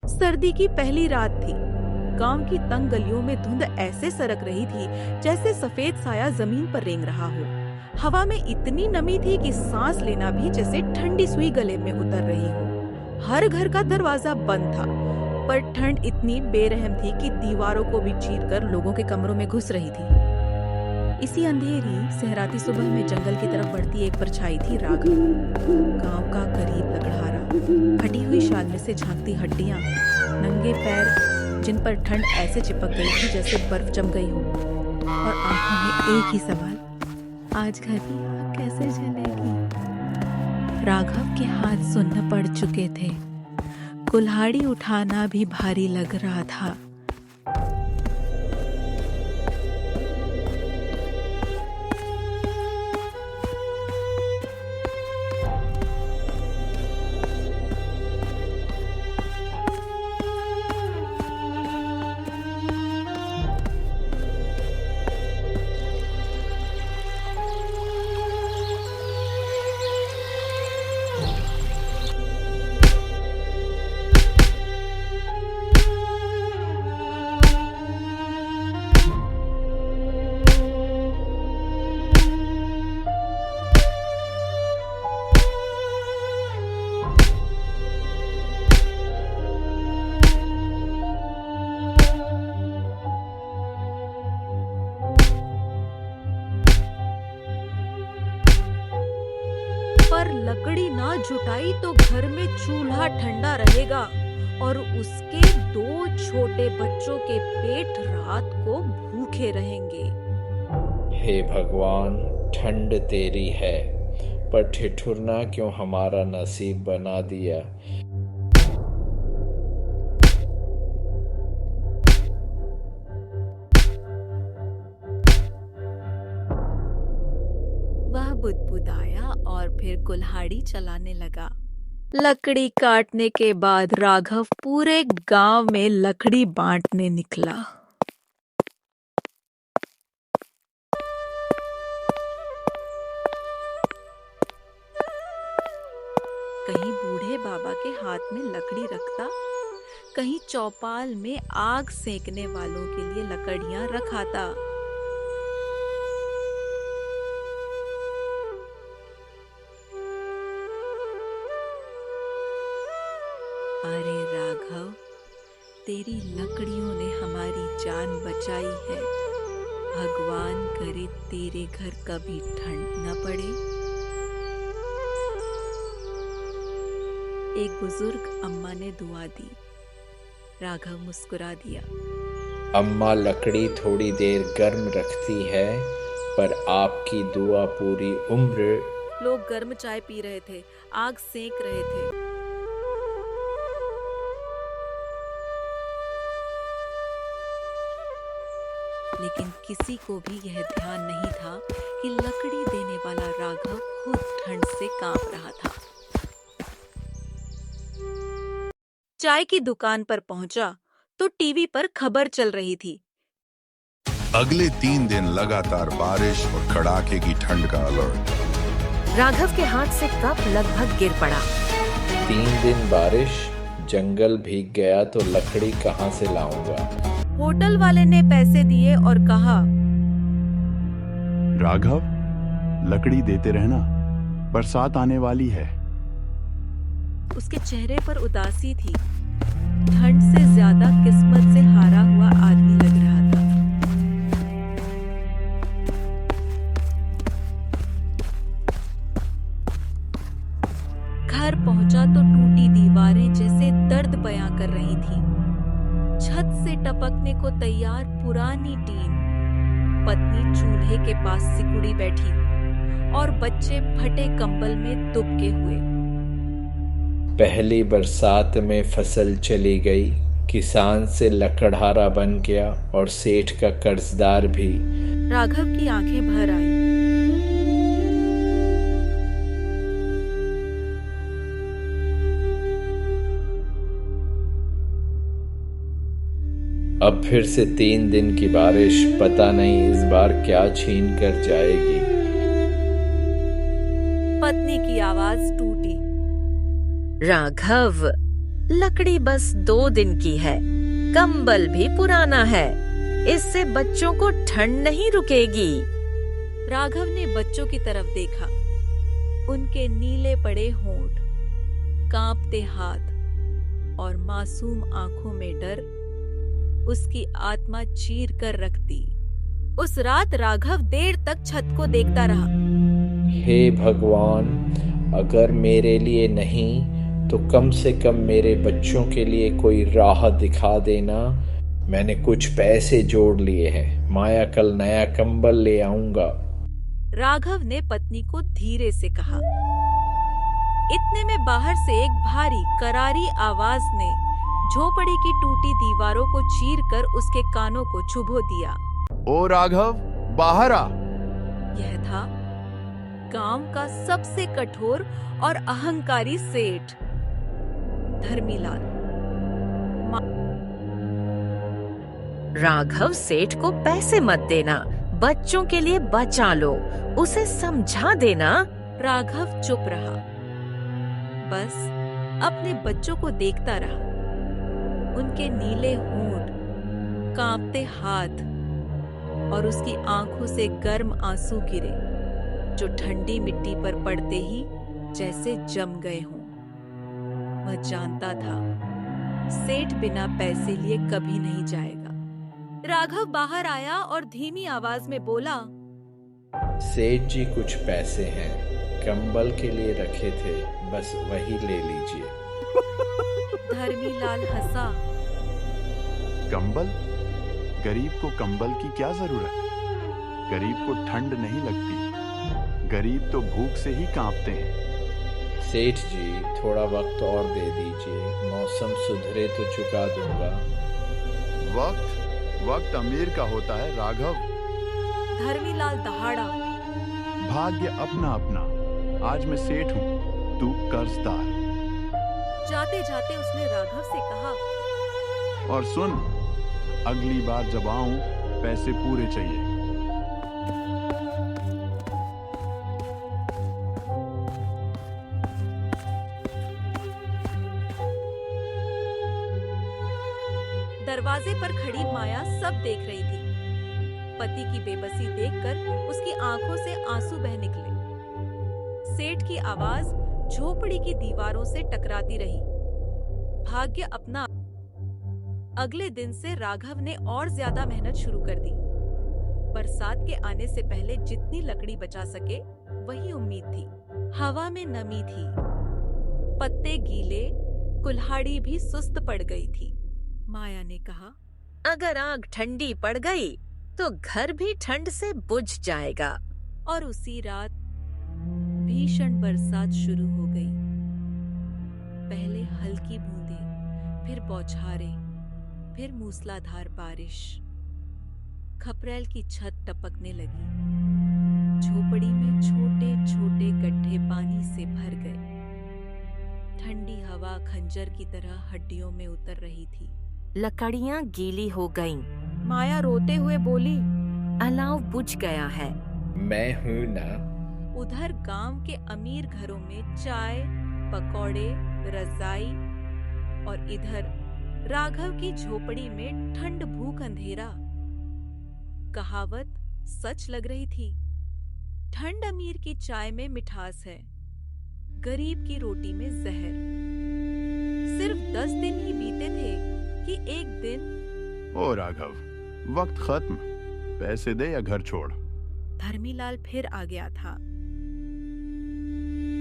सर्दी की पहली रात थी। गांव की तंग गलियों में धुंध ऐसे सरक रही थी जैसे सफेद साया जमीन पर रेंग रहा हो। हवा में इतनी नमी थी कि सांस लेना भी जैसे ठंडी सुई गले में उतर रही हो। हर घर का दरवाजा बंद था, पर ठंड इतनी बेरहम थी कि दीवारों को भी चीरकर लोगों के कमरों में घुस रही थी। इसी अंधेरी सहराती सुबह में जंगल की तरफ बढ़ती एक परछाई थी राघव। गांव का गरीब लकड़हारा, फटी हुई शाल में से झांकती हड्डियां, नंगे पैर जिन पर ठंड ऐसे चिपक गई थी जैसे बर्फ जम गई हो, और आंखों में एक ही सवाल, आज घर की आग कैसे जलेगी। राघव के हाथ सुन्न पड़ चुके थे, कुल्हाड़ी उठाना भी भारी लग रहा था। पर लकड़ी ना जुटाई तो घर में चूल्हा ठंडा रहेगा और उसके 2 छोटे बच्चों के पेट रात को भूखे रहेंगे। हे भगवान, ठंड तेरी है, पर ठिठुरना क्यों हमारा नसीब बना दिया। वह बुदबुदाया और फिर कुल्हाड़ी चलाने लगा। लकड़ी काटने के बाद राघव पूरे गांव में लकड़ी बांटने निकला। कहीं बूढ़े बाबा के हाथ में लकड़ी रखता, कहीं चौपाल में आग सेकने वालों के लिए लकड़ियां रखाता। अरे राघव, तेरी लकड़ियों ने हमारी जान बचाई है। भगवान करे तेरे घर कभी ठंड न पड़े। एक बुजुर्ग अम्मा ने दुआ दी। राघव मुस्कुरा दिया। अम्मा लकड़ी थोड़ी देर गर्म रखती है, पर आपकी दुआ पूरी उम्र। लोग गर्म चाय पी रहे थे, आग सेक रहे थे। लेकिन किसी को भी यह ध्यान नहीं था कि लकड़ी देने वाला राघव खुद ठंड से कांप रहा था। चाय की दुकान पर पहुंचा तो टीवी पर खबर चल रही थी। अगले 3 दिन लगातार बारिश और कड़ाके की ठंड का अलर्ट। राघव के हाथ से कप लगभग गिर पड़ा। 3 दिन बारिश, जंगल भीग गया तो लकड़ी कहाँ से लाऊंगा। होटल वाले ने पैसे दिए और कहा, राघव, लकड़ी देते रहना, बरसात आने वाली है। उसके चेहरे पर उदासी थी। ठंड से ज्यादा किस्मत से हारा हुआ आदमी लग रहा था। घर पहुंचा तो टूटी दीवारें जैसे दर्द बयां कर रही थी। छत से टपकने को तैयार पुरानी टीन, पत्नी चूल्हे के पास सिकुड़ी बैठी और बच्चे फटे कंबल में दुबके हुए। पहली बरसात में फसल चली गई, किसान से लकड़हारा बन गया और सेठ का कर्जदार भी। राघव की आंखें भर आईं। अब फिर से 3 दिन की बारिश, पता नहीं इस बार क्या छीन कर जाएगी। पत्नी की आवाज टूटी। राघव, लकड़ी बस 2 दिन की है, कंबल भी पुराना है, इससे बच्चों को ठंड नहीं रुकेगी। राघव ने बच्चों की तरफ देखा। उनके नीले पड़े होंठ, कांपते हाथ और मासूम आंखों में डर उसकी आत्मा चीर कर रख दी। उस रात राघव देर तक छत को देखता रहा। हे भगवान, अगर मेरे लिए नहीं तो कम से कम मेरे बच्चों के लिए कोई राह दिखा देना। मैंने कुछ पैसे जोड़ लिए हैं, माया कल नया कंबल ले आऊंगा। राघव ने पत्नी को धीरे से कहा। इतने में बाहर से एक भारी करारी आवाज ने झोपड़ी की टूटी दीवारों को चीरकर उसके कानों को चुभो दिया। ओ राघव, बाहर आ। यह था गांव का सबसे कठोर और अहंकारी सेठ धर्मीलाल। राघव, सेठ को पैसे मत देना, बच्चों के लिए बचा लो, उसे समझा देना। राघव चुप रहा, बस अपने बच्चों को देखता रहा। उनके नीले होंठ, कांपते हाथ और उसकी आंखों से गर्म आंसू गिरे जो ठंडी मिट्टी पर पड़ते ही जैसे जम गए हों। वह जानता था सेठ बिना पैसे लिए कभी नहीं जाएगा। राघव बाहर आया और धीमी आवाज में बोला, सेठ जी कुछ पैसे हैं, कंबल के लिए रखे थे, बस वही ले लीजिए। धर्मीलाल हंसा। कंबल? गरीब को कंबल की क्या जरूरत? गरीब को ठंड नहीं लगती, गरीब तो भूख से ही कांपते हैं। सेठ जी थोड़ा वक्त और दे दीजिए, मौसम सुधरे तो चुका दूंगा। वक्त अमीर का होता है राघव। धर्मीलाल दहाड़ा। भाग्य अपना अपना। आज मैं सेठ हूँ, तू कर्जदार। जाते जाते उसने राघव से कहा, और सुन, अगली बार जब आऊं पैसे पूरे चाहिए। दरवाजे पर खड़ी माया सब देख रही थी। पति की बेबसी देखकर उसकी आंखों से आंसू बह निकले। सेठ की आवाज झोपड़ी की दीवारों से टकराती रही। भाग्य अपना। अगले दिन से राघव ने और ज्यादा मेहनत शुरू कर दी। बरसात के आने से पहले जितनी लकड़ी बचा सके वही उम्मीद थी। हवा में नमी थी, पत्ते गीले, कुल्हाड़ी भी सुस्त पड़ गई थी। माया ने कहा, अगर आग ठंडी पड़ गई तो घर भी ठंड से बुझ जाएगा। और उसी रात भीषण बरसात शुरू हो गई। पहले हल्की बूंदें, फिर बौछारें, फिर मूसलाधार बारिश। खपरेल की छत टपकने लगी। झोपड़ी में छोटे छोटे गड्ढे पानी से भर गए। ठंडी हवा खंजर की तरह हड्डियों में उतर रही थी। लकड़ियां गीली हो गईं। माया रोते हुए बोली, अलाव बुझ गया है। मैं हूं ना। उधर गांव के अमीर घरों में चाय, पकौड़े, रजाई, और इधर राघव की झोपड़ी में ठंड, भूख, अंधेरा। कहावत सच लग रही थी। ठंड अमीर की चाय में मिठास है, गरीब की रोटी में जहर। सिर्फ 10 दिन ही बीते थे कि एक दिन, ओ राघव, वक्त खत्म, पैसे दे या घर छोड़। धर्मीलाल फिर आ गया था।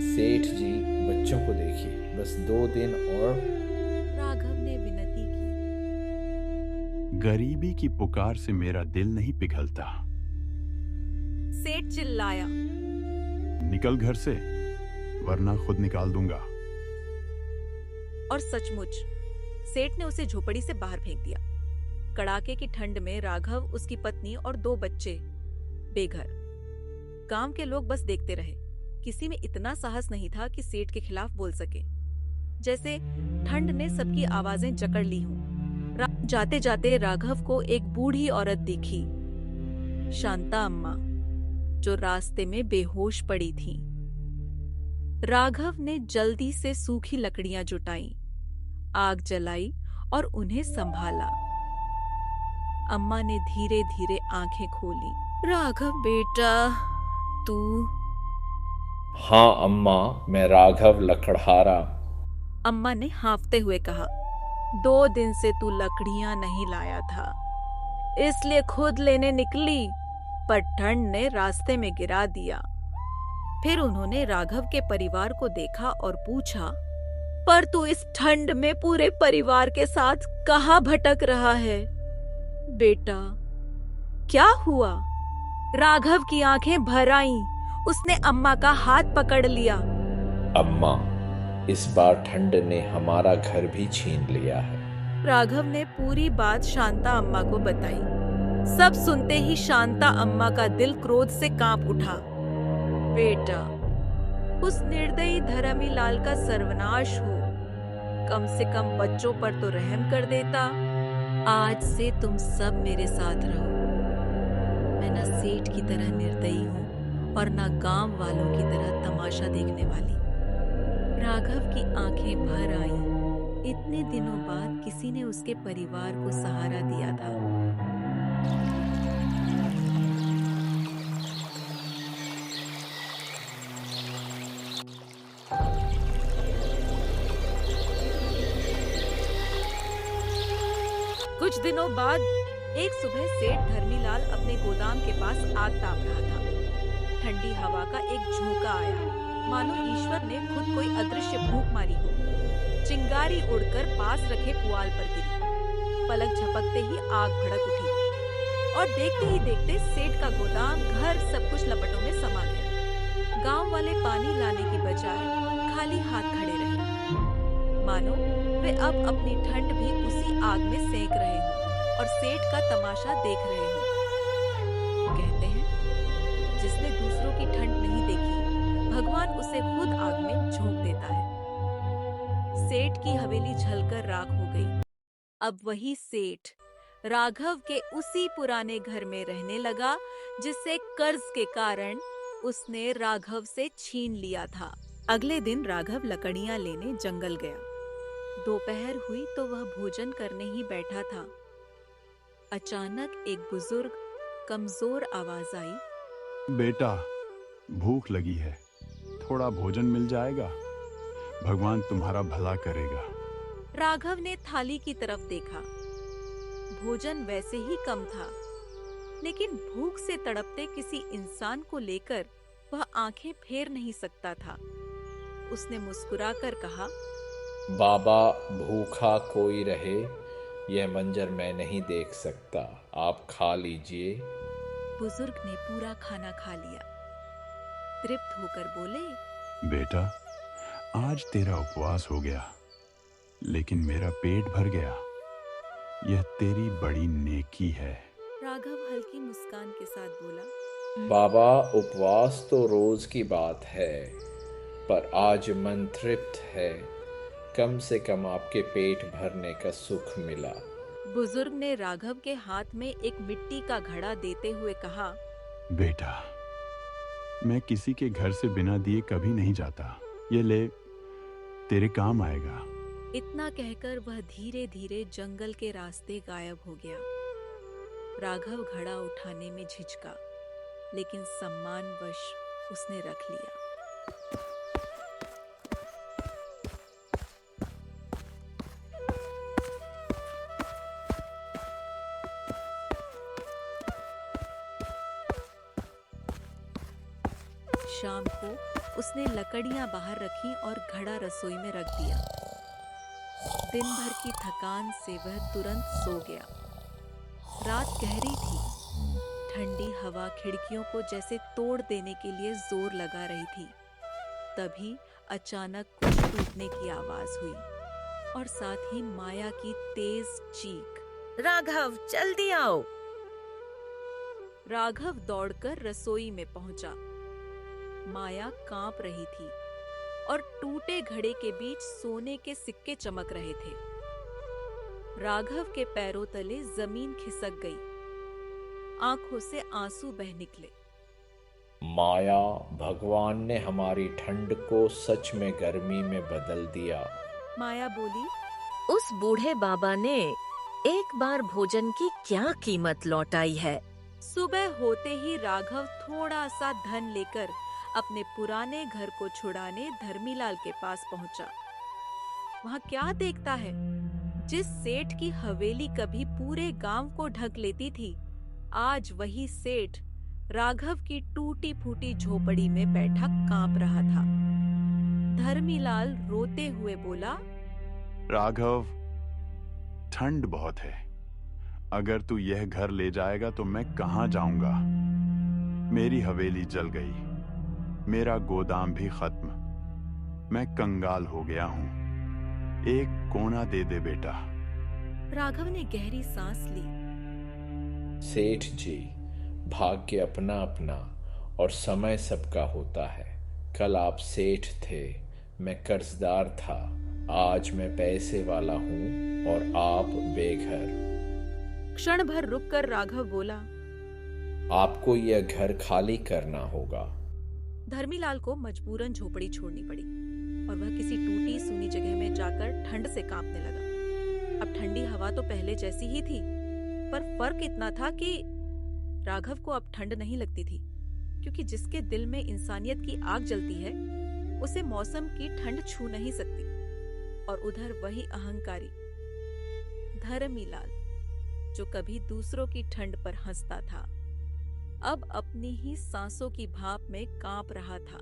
सेठ जी बच्चों को देखिए, बस 2 दिन और। राघव ने विनती की। गरीबी की पुकार से मेरा दिल नहीं पिघलता। सेठ चिल्लाया, निकल घर से, वरना खुद निकाल दूंगा। और सचमुच सेठ ने उसे झोपड़ी से बाहर फेंक दिया। कड़ाके की ठंड में राघव, उसकी पत्नी और 2 बच्चे बेघर। गांव के लोग बस देखते रहे। किसी में इतना साहस नहीं था कि सेठ के खिलाफ बोल सके। जैसे ठंड ने सबकी आवाजें जकड़ ली हों। जाते जाते राघव को एक बूढ़ी औरत दिखी, शांता अम्मा, जो रास्ते में बेहोश पड़ी थी। राघव ने जल्दी से सूखी लकड़ियां जुटाई आग जलाई और उन्हें संभाला। अम्मा ने धीरे धीरे आंखें खोली। राघव बेटा, तू? हाँ अम्मा, मैं राघव लकड़हारा। अम्मा ने हाँफते हुए कहा। 2 दिन से तू लकड़ियां नहीं लाया था, इसलिए खुद लेने निकली, पर ठंड ने रास्ते में गिरा दिया। फिर उन्होंने राघव के परिवार को देखा और पूछा, पर तू इस ठंड में पूरे परिवार के साथ कहाँ भटक रहा है? बेटा, क्या हुआ? राघव की आंखें भर आईं। उसने अम्मा का हाथ पकड़ लिया। अम्मा, इस बार ठंड ने हमारा घर भी छीन लिया है। राघव ने पूरी बात शांता अम्मा को बताई। सब सुनते ही शांता अम्मा का दिल क्रोध से कांप उठा। बेटा, उस निर्दयी धरमी लाल का सर्वनाश हो, कम से कम बच्चों पर तो रहम कर देता। आज से तुम सब मेरे साथ रहो। मैं ना सेठ की तरह निर्दयी हूँ और ना गांव वालों की तरह तमाशा देखने वाली। राघव की आंखें भर आईं। इतने दिनों बाद किसी ने उसके परिवार को सहारा दिया था। कुछ दिनों बाद एक सुबह सेठ धर्मीलाल अपने गोदाम के पास आग ताप रहा था। ठंडी हवा का एक झोंका आया, मानो ईश्वर ने खुद कोई अदृश्य फूंक मारी हो। चिंगारी उड़कर पास रखे पुआल पर गिरी। पलक झपकते ही आग भड़क उठी और देखते ही देखते सेठ का गोदाम, घर, सब कुछ लपटों में समा गया। गांव वाले पानी लाने की बजाय खाली हाथ खड़े रहे, मानो वे अब अपनी ठंड भी उसी आग में सेंक रहे हों और सेठ का तमाशा देख रहे हों। कहते हैं, जिसने दूसरों की ठंड नहीं देखी, भगवान उसे खुद आग में झोंक देता है। सेठ की हवेली जलकर राख हो गई। अब वही सेठ राघव के उसी पुराने घर में रहने लगा, जिसे कर्ज के कारण उसने राघव से छीन लिया था। अगले दिन राघव लकड़ियां लेने जंगल गया। दोपहर हुई तो वह भोजन करने ही बैठा था। अचानक एक बुजुर्ग कमजोर आवाज आई। बेटा, भूख लगी है, थोड़ा भोजन मिल जाएगा? भगवान तुम्हारा भला करेगा। राघव ने थाली की तरफ देखा। भोजन वैसे ही कम था, लेकिन भूख से तड़पते किसी इंसान को लेकर वह आंखें फेर नहीं सकता था। उसने मुस्कुराकर कहा, बाबा, भूखा कोई रहे, यह मंजर मैं नहीं देख सकता, आप खा लीजिए। बुजुर्ग ने पूरा खाना खा लिया। तृप्त होकर बोले, बेटा, आज तेरा उपवास हो गया, लेकिन मेरा पेट भर गया। यह तेरी बड़ी नेकी है। राघव हल्की मुस्कान के साथ बोला, बाबा, उपवास तो रोज की बात है, पर आज मन तृप्त है। कम से कम आपके पेट भरने का सुख मिला। बुजुर्ग ने राघव के हाथ में एक मिट्टी का घड़ा देते हुए कहा, बेटा, मैं किसी के घर से बिना दिए कभी नहीं जाता। ये ले, तेरे काम आएगा। इतना कहकर वह धीरे धीरे जंगल के रास्ते गायब हो गया। राघव घड़ा उठाने में झिझका, लेकिन सम्मानवश उसने रख लिया। शाम को उसने लकड़ियां बाहर रखी और घड़ा रसोई में रख दिया। दिन भर की थकान से वह तुरंत सो गया। रात गहरी थी। ठंडी हवा खिड़कियों को जैसे तोड़ देने के लिए जोर लगा रही थी। तभी अचानक कुछ टूटने की आवाज हुई और साथ ही माया की तेज चीख, राघव, जल्दी आओ। राघव दौड़कर रसोई में पहुंचा। माया कांप रही थी और टूटे घड़े के बीच सोने के सिक्के चमक रहे थे। राघव के पैरों तले जमीन खिसक गई। आंखों से आंसू बह निकले। माया, भगवान ने हमारी ठंड को सच में गर्मी में बदल दिया। माया बोली, उस बूढ़े बाबा ने एक बार भोजन की क्या कीमत लौटाई है। सुबह होते ही राघव थोड़ा सा धन लेकर अपने पुराने घर को छुड़ाने धर्मीलाल के पास पहुंचा। वहां क्या देखता है, जिस सेठ की हवेली कभी पूरे गांव को ढक लेती थी, आज वही सेठ राघव की टूटी फूटी झोपड़ी में बैठा कांप रहा था। धर्मीलाल रोते हुए बोला, राघव, ठंड बहुत है। अगर तू यह घर ले जाएगा तो मैं कहां जाऊंगा? मेरी हवेली जल गई, मेरा गोदाम भी खत्म, मैं कंगाल हो गया हूं। एक कोना दे दे बेटा। राघव ने गहरी सांस ली। सेठ जी, भाग्य अपना अपना और समय सबका होता है। कल आप सेठ थे, मैं कर्जदार था, आज मैं पैसे वाला हूं और आप बेघर। क्षण भर रुककर राघव बोला, आपको यह घर खाली करना होगा। धर्मीलाल को मजबूरन झोपड़ी छोड़नी पड़ी और वह किसी टूटी सूनी जगह में जाकर ठंड से कांपने लगा। अब ठंडी हवा तो पहले जैसी ही थी, पर फर्क इतना था कि राघव को अब ठंड नहीं लगती थी, क्योंकि जिसके दिल में इंसानियत की आग जलती है उसे मौसम की ठंड छू नहीं सकती। और उधर वही अहंकारी धर्मीलाल, जो कभी दूसरों की ठंड पर हंसता था, अब अपनी ही सांसों की भाप में कांप रहा था।